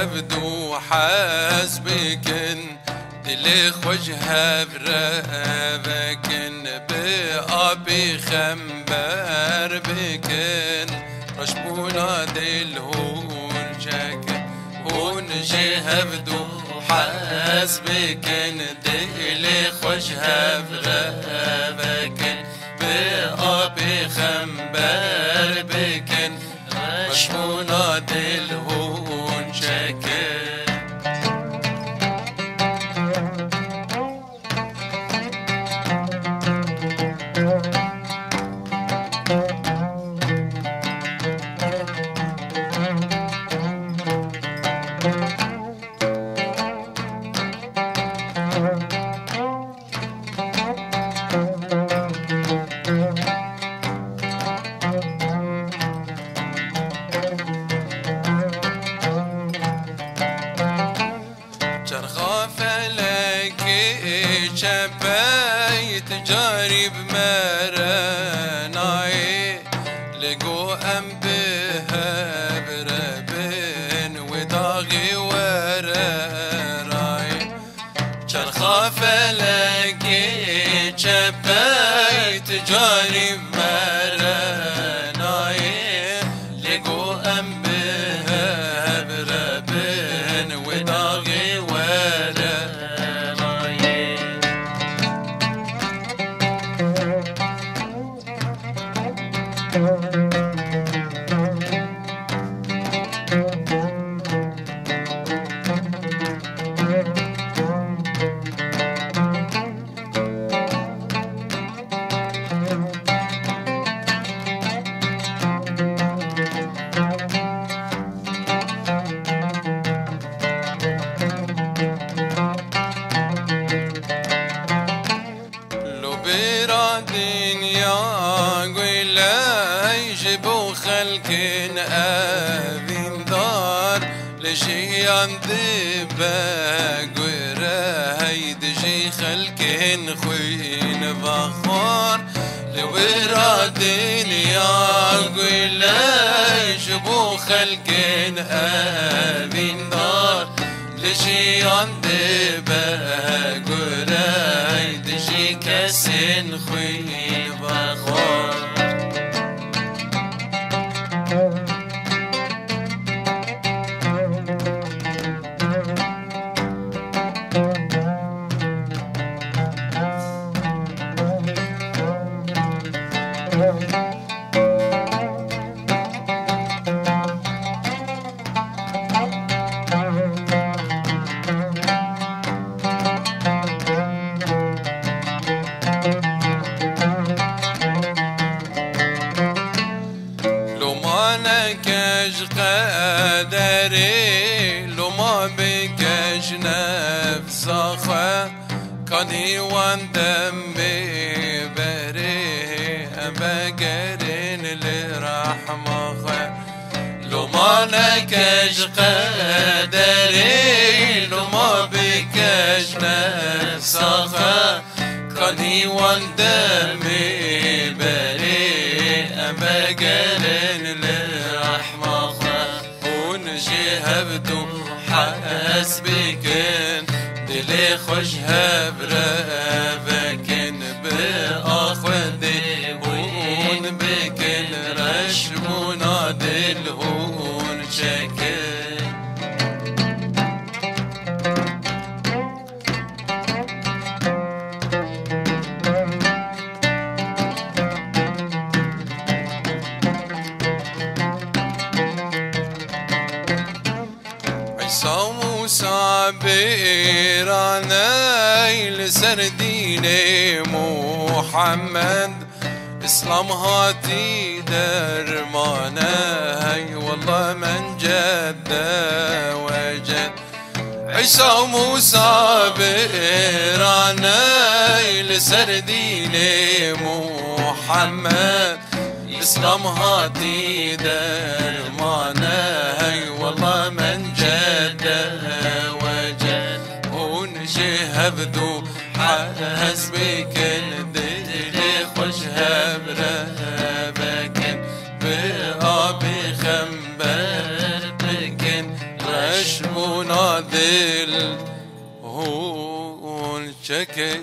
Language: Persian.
هبدو حاسبكن دلي خوجها برابكن بأبي خمبر بكن رشبونا دلهون شاكن هون جي هبدو حاسبكن دلي خوجها برابكن بأبي خمبر بكن رشبونا دلهون شاكن شبايت جاري بمرناي لقو أم بها بربن وداغي وراي شرخا فلقي شبايت جاري بمرناي لقو أم بها بربن وداغي وراي خلكن أبين دار لشي عندي باقورة هيد جي خلكن خوين بخار لورادين ياقوي لا يجبو خلكن أبين دار لشي عندي باقورة هيد جي كاسن خوين بخار قدري لو ما بكش نفس أخوة كاني واندم ببري بقرين لرحمة لو ما نكش قدري لو ما بكش نفس أخوة كاني واندم ببري بقرين لرحمة هبدو حاسبكن دلي خوشها برابكن بأخوذي هون بكن رشمونا دلهون شكن بيراني لسرديني محمد اسلام هاتي درمانه هي والله من جد وجد عيسى وموسى بيراني لسرديني محمد اسلام هاتي درمانه هي والله من جد وجد ونجهبدو حسبك الدلي خوشها برهبكن بأبي خنبر بكن رشمونا دل هون شكي